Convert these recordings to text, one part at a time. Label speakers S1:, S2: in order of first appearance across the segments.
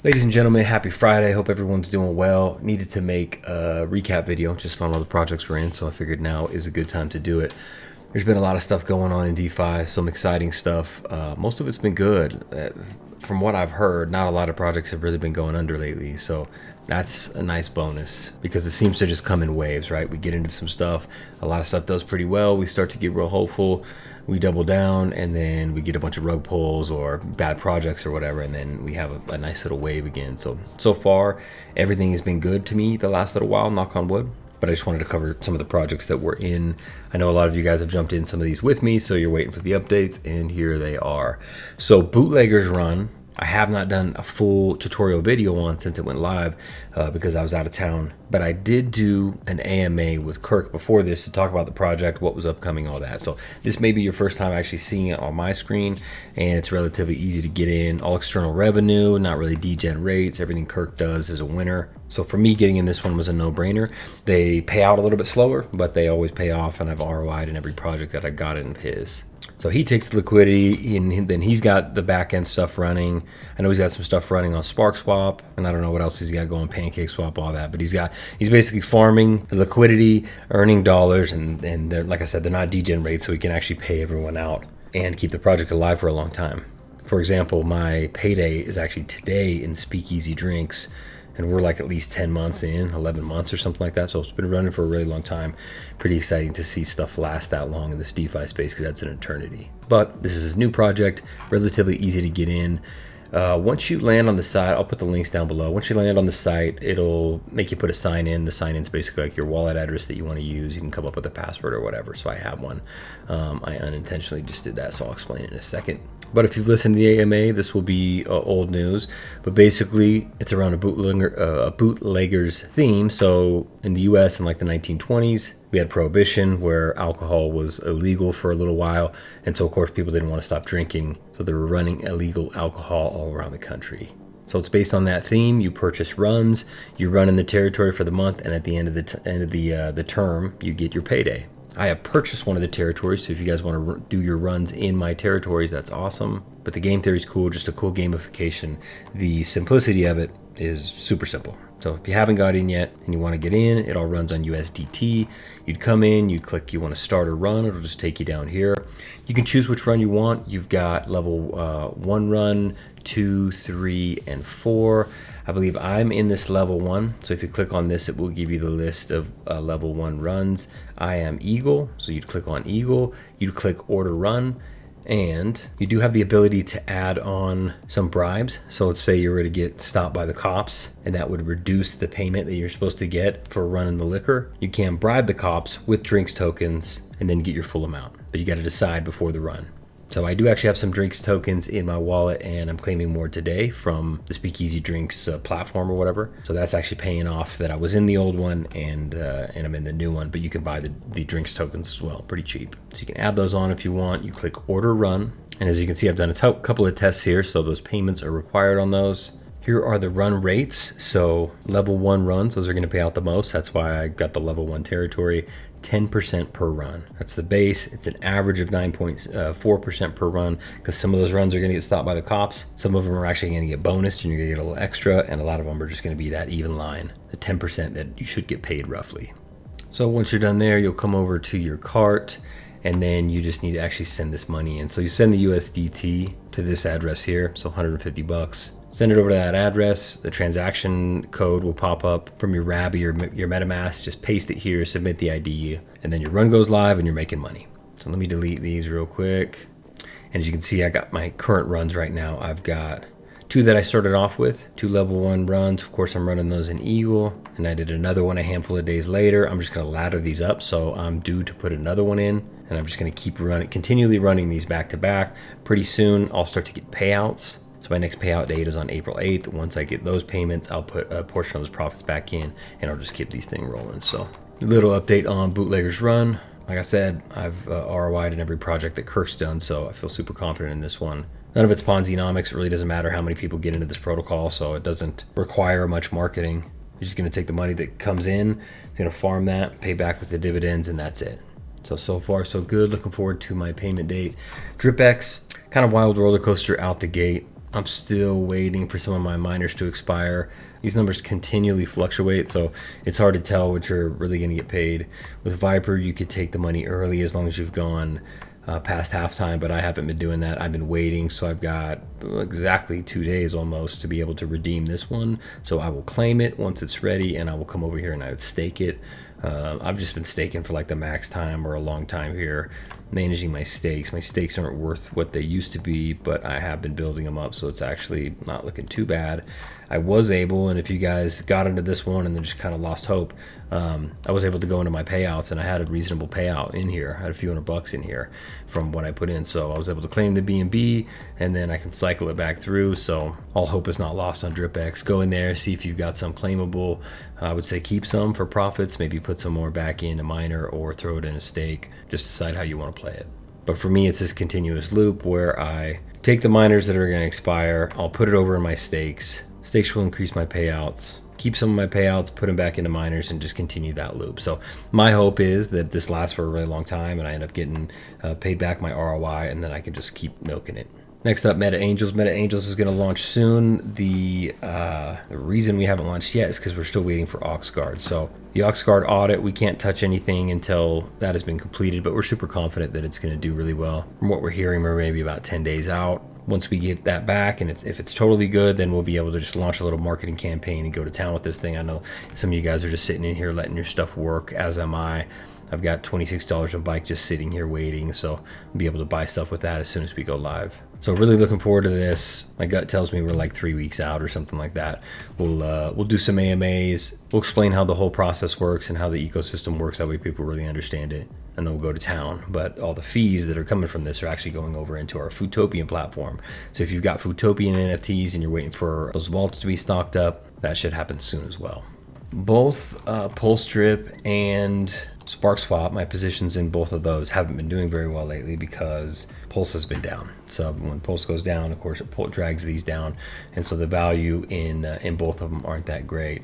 S1: Ladies and gentlemen, happy Friday. Hope everyone's doing well. Needed to make a recap video just on all the projects we're in, so I figured now is a good time to do it. There's been a lot of stuff going on in DeFi, some exciting stuff. Most of it's been good. From what I've heard, not a lot of projects have really been going under lately, so that's a nice bonus because it seems to just come in waves, right? We get into some stuff, a lot of stuff does pretty well, we start to get real hopeful, we double down, and then we get a bunch of rug pulls or bad projects or whatever, and then we have a nice little wave again. So far, everything has been good to me the last little while, knock on wood. But I just wanted to cover some of the projects that we're in. I know a lot of you guys have jumped in some of these with me, so you're waiting for the updates, and here they are. So Bootleggers Run, I have not done a full tutorial video on since it went live because I was out of town. But I did do an AMA with Kirk before this to talk about the project, what was upcoming, all that. So this may be your first time actually seeing it on my screen, and it's relatively easy to get in. All external revenue, not really degen rates. Everything Kirk does is a winner. So for me, getting in this one was a no-brainer. They pay out a little bit slower, but they always pay off, and I've ROI'd in every project that I got in his. So he takes the liquidity, and then he's got the back-end stuff running. I know he's got some stuff running on SparkSwap, and I don't know what else he's got going, PancakeSwap, all that. But he's basically farming the liquidity, earning dollars, and they're, like I said, they're not degen rates, so he can actually pay everyone out and keep the project alive for a long time. For example, my payday is actually today in Speakeasy Drinks, and we're like at least 10 months in, 11 months or something like that. So it's been running for a really long time. Pretty exciting to see stuff last that long in this DeFi space because that's an eternity. But this is a new project, relatively easy to get in. Once you land on the site, I'll put the links down below. Once you land on the site, it'll make you put a sign in. The sign in is basically like your wallet address that you want to use. You can come up with a password or whatever. So I have one. I unintentionally just did that, so I'll explain it in a second. But if you've listened to the AMA, this will be old news. But basically, it's around a bootleggers theme. So in the US in like the 1920s, we had prohibition where alcohol was illegal for a little while. And so, of course, people didn't want to stop drinking. So they were running illegal alcohol all around the country. So it's based on that theme. You purchase runs, you run in the territory for the month, and at the end of the term, you get your payday. I have purchased one of the territories, so if you guys want to do your runs in my territories, that's awesome. But the game theory is cool, just a cool gamification. The simplicity of it is super simple. So if you haven't got in yet and you want to get in, it all runs on USDT. You'd come in, you click you want to start a run, it'll just take you down here. You can choose which run you want. You've got level 1 run, 2, 3, and 4. I believe I'm in this level 1. So if you click on this, it will give you the list of level 1 runs. I am Eagle, so you'd click on Eagle, you'd click order run, and you do have the ability to add on some bribes. So let's say you were to get stopped by the cops, and that would reduce the payment that you're supposed to get for running the liquor. You can bribe the cops with drinks tokens and then get your full amount, but you got to decide before the run. So I do actually have some drinks tokens in my wallet, and I'm claiming more today from the Speakeasy Drinks platform or whatever. So that's actually paying off that I was in the old one and I'm in the new one, but you can buy the drinks tokens as well, pretty cheap. So you can add those on if you want. You click order run. And as you can see, I've done a couple of tests here. So those payments are required on those. Here are the run rates. So level 1 runs, those are going to pay out the most. That's why I got the level 1 territory. 10% per run. That's the base. It's an average of 9.4% per run because some of those runs are going to get stopped by the cops. Some of them are actually going to get bonused and you're going to get a little extra, and a lot of them are just going to be that even line, the 10% that you should get paid roughly. So once you're done there, you'll come over to your cart, and then you just need to actually send this money in. So you send the USDT to this address here, so 150 bucks. Send it over to that address. The transaction code will pop up from your RAB or your MetaMask. Just paste it here, submit the ID, and then your run goes live and you're making money. So let me delete these real quick. And as you can see, I got my current runs right now. I've got 2 that I started off with, 2 level 1 runs. Of course, I'm running those in Eagle, and I did another one a handful of days later. I'm just gonna ladder these up, so I'm due to put another one in, and I'm just gonna keep continually running these back to back. Pretty soon, I'll start to get payouts. So my next payout date is on April 8th. Once I get those payments, I'll put a portion of those profits back in, and I'll just keep these things rolling. So a little update on Bootleggers Run. Like I said, I've ROI'd in every project that Kirk's done, so I feel super confident in this one. None of it's Ponzi-nomics. It really doesn't matter how many people get into this protocol, so it doesn't require much marketing. You're just going to take the money that comes in, you're going to farm that, pay back with the dividends, and that's it. So far, so good. Looking forward to my payment date. DripX, kind of wild roller coaster out the gate. I'm still waiting for some of my miners to expire. These numbers continually fluctuate, so it's hard to tell what you're really going to get paid. With Viper, you could take the money early as long as you've gone past halftime, but I haven't been doing that. I've been waiting, so I've got exactly 2 days almost to be able to redeem this one. So I will claim it once it's ready, and I will come over here and I would stake it. I've just been staking for like the max time or a long time here, managing my stakes. My stakes aren't worth what they used to be, but I have been building them up, so it's actually not looking too bad. I was able, and if you guys got into this one and then just kind of lost hope, I was able to go into my payouts, and I had a reasonable payout in here. I had a few $100 in here from what I put in, so I was able to claim the BNB, and then I can cycle it back through. So all hope is not lost on DripX. Go in there, see if you've got some claimable. I would say keep some for profits, maybe put some more back in a miner or throw it in a stake. Just decide how you want to play it. But for me, it's this continuous loop where I take the miners that are going to expire, I'll put it over in my stakes. Stakes will increase my payouts, keep some of my payouts, put them back into miners, and just continue that loop. So my hope is that this lasts for a really long time and I end up getting paid back my ROI, and then I can just keep milking it. Next up, MetaAngels. MetaAngels is going to launch soon. The reason we haven't launched yet is because we're still waiting for AuxGuard. So the AuxGuard audit, we can't touch anything until that has been completed, but we're super confident that it's going to do really well. From what we're hearing, we're maybe about 10 days out. Once we get that back, and if it's totally good, then we'll be able to just launch a little marketing campaign and go to town with this thing. I know some of you guys are just sitting in here letting your stuff work, as am I. I've got $26 a bike just sitting here waiting, so I'll be able to buy stuff with that as soon as we go live. So really looking forward to this. My gut tells me we're like 3 weeks out or something like that. We'll do some AMAs. We'll explain how the whole process works and how the ecosystem works. That way people really understand it. And then we'll go to town. But all the fees that are coming from this are actually going over into our Foodtopian platform. So if you've got Foodtopian NFTs and you're waiting for those vaults to be stocked up, that should happen soon as well. Both PulseDrip and SparkSwap, my positions in both of those haven't been doing very well lately because Pulse has been down. So when Pulse goes down, of course, it drags these down. And so the value in both of them aren't that great.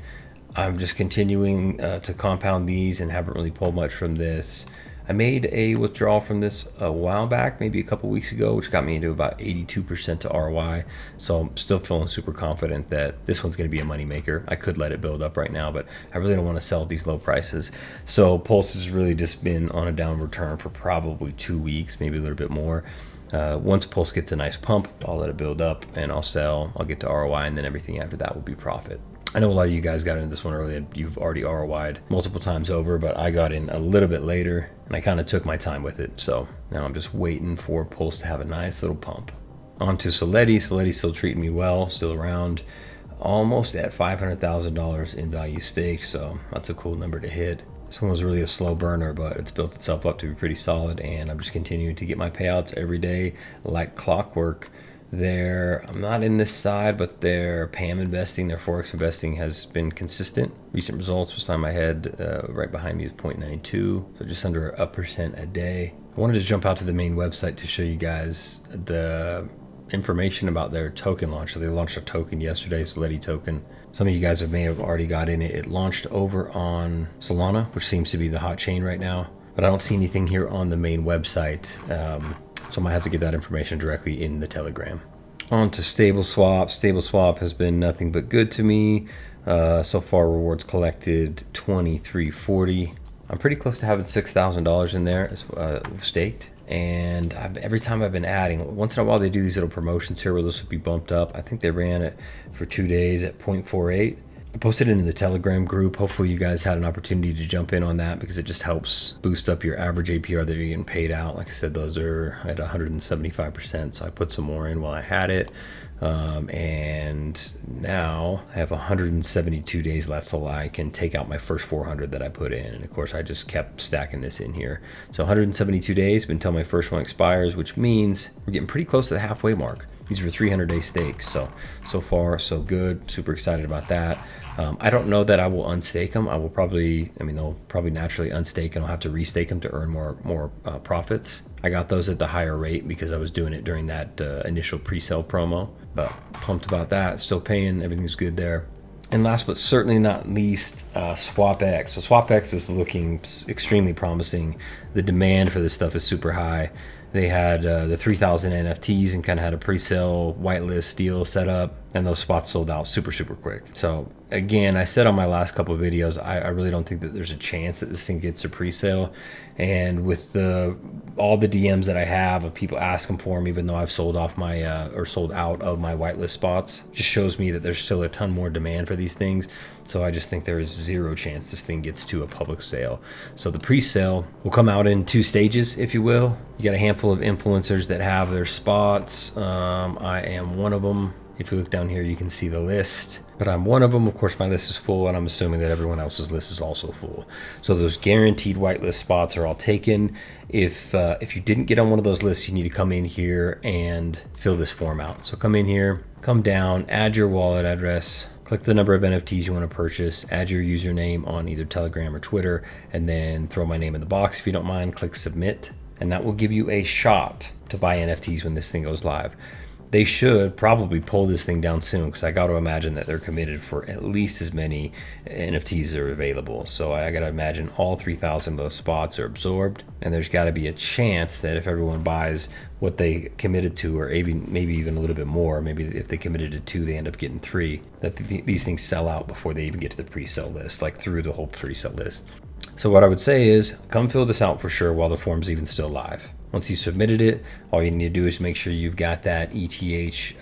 S1: I'm just continuing to compound these and haven't really pulled much from this. I made a withdrawal from this a while back, maybe a couple weeks ago, which got me into about 82% to ROI. So I'm still feeling super confident that this one's going to be a moneymaker. I could let it build up right now, but I really don't want to sell at these low prices. So Pulse has really just been on a downward turn for probably 2 weeks, maybe a little bit more. Once Pulse gets a nice pump, I'll let it build up and I'll sell. I'll get to ROI, and then everything after that will be profit. I know a lot of you guys got into this one early and you've already ROI'd multiple times over, but I got in a little bit later and I kind of took my time with it. So now I'm just waiting for Pulse to have a nice little pump. On to Cetti. Cetti's still treating me well, still around, almost at $500,000 in value staked. So that's a cool number to hit. This one was really a slow burner, but it's built itself up to be pretty solid, and I'm just continuing to get my payouts every day like clockwork. I'm not in this side, but their PAM investing, their Forex investing has been consistent. Recent results beside my head, right behind me is 0.92, so just under 1% a day. I wanted to jump out to the main website to show you guys the information about their token launch. So they launched a token yesterday, Cetti token. Some of you guys may have already got in it. It launched over on Solana, which seems to be the hot chain right now, but I don't see anything here on the main website. So I might have to get that information directly in the Telegram. On to Stableswap. Stableswap has been nothing but good to me. So far, rewards collected 2340. I'm pretty close to having $6,000 in there staked. And every time I've been adding, once in a while they do these little promotions here where this will be bumped up. I think they ran it for 2 days at 0.48. I posted it in the Telegram group. Hopefully you guys had an opportunity to jump in on that because it just helps boost up your average APR that you're getting paid out. Like I said, those are at 175%. So I put some more in while I had it. And now I have 172 days left till I can take out my first 400 that I put in. And of course I just kept stacking this in here. So 172 days until my first one expires, which means we're getting pretty close to the halfway mark. These were 300-day stakes. So far so good. Super excited about that. I don't know that I will unstake them. They'll probably naturally unstake, and I'll have to restake them to earn more profits. I got those at the higher rate because I was doing it during that initial pre-sale promo, but pumped about that. Still paying, everything's good there. And last but certainly not least, SwapX. So SwapX is looking extremely promising. The demand for this stuff is super high. They had the 3,000 NFTs and kind of had a pre-sale whitelist deal set up, and those spots sold out super quick. So again, I said on my last couple of videos, I really don't think that there's a chance that this thing gets a pre-sale. And with all the DMs that I have of people asking for them, even though I've sold off my or sold out of my whitelist spots, just shows me that there's still a ton more demand for these things. So I just think there is zero chance this thing gets to a public sale. So the pre-sale will come out in 2 stages, if you will. You got a handful of influencers that have their spots. I am one of them. If you look down here, you can see the list, but I'm one of them. Of course, my list is full, and I'm assuming that everyone else's list is also full. So those guaranteed whitelist spots are all taken. If you didn't get on one of those lists, you need to come in here and fill this form out. So come in here, come down, add your wallet address, click the number of NFTs you want to purchase, add your username on either Telegram or Twitter, and then throw my name in the box if you don't mind. Click submit, and that will give you a shot to buy NFTs when this thing goes live. They should probably pull this thing down soon, because I got to imagine that they're committed for at least as many NFTs that are available. So I got to imagine all 3,000 of those spots are absorbed, and there's got to be a chance that if everyone buys what they committed to, or maybe even a little bit more, maybe if they committed to 2, they end up getting 3, that these things sell out before they even get to the pre-sale list, like through the whole pre-sale list. So what I would say is come fill this out for sure while the form's even still live. Once you submitted it, all you need to do is make sure you've got that ETH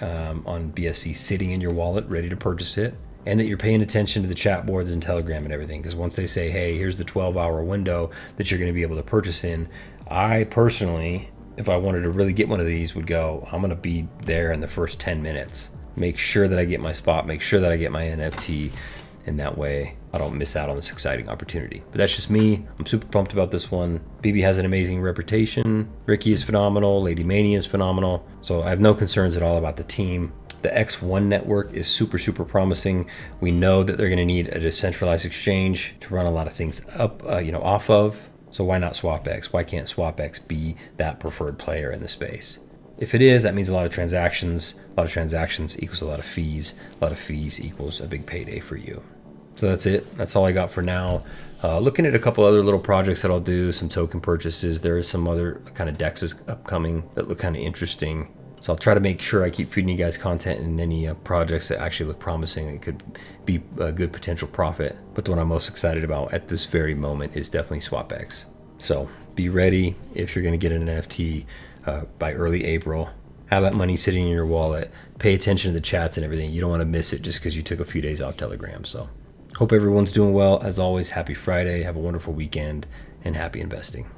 S1: on BSC sitting in your wallet ready to purchase it, and that you're paying attention to the chat boards and Telegram and everything, because once they say, hey, here's the 12-hour window that you're going to be able to purchase in, I personally, if I wanted to really get one of these, would go, I'm going to be there in the first 10 minutes. Make sure that I get my spot, make sure that I get my NFT, and that way I don't miss out on this exciting opportunity. But that's just me. I'm super pumped about this one. BB has an amazing reputation. Ricky is phenomenal. Lady Mania is phenomenal. So I have no concerns at all about the team. The X1 network is super promising. We know that they're going to need a decentralized exchange to run a lot of things up, off of. So why not SwapX? Why can't SwapX be that preferred player in the space? If it is, that means a lot of transactions. A lot of transactions equals a lot of fees. A lot of fees equals a big payday for you. So that's it. That's all I got for now. Looking at a couple other little projects that I'll do, some token purchases. There is some other kind of DEXs upcoming that look kind of interesting. So I'll try to make sure I keep feeding you guys content in any projects that actually look promising. It could be a good potential profit. But the one I'm most excited about at this very moment is definitely SwapX. So be ready if you're going to get an NFT by early April. Have that money sitting in your wallet. Pay attention to the chats and everything. You don't want to miss it just because you took a few days off Telegram. So hope everyone's doing well. As always, happy Friday. Have a wonderful weekend and happy investing.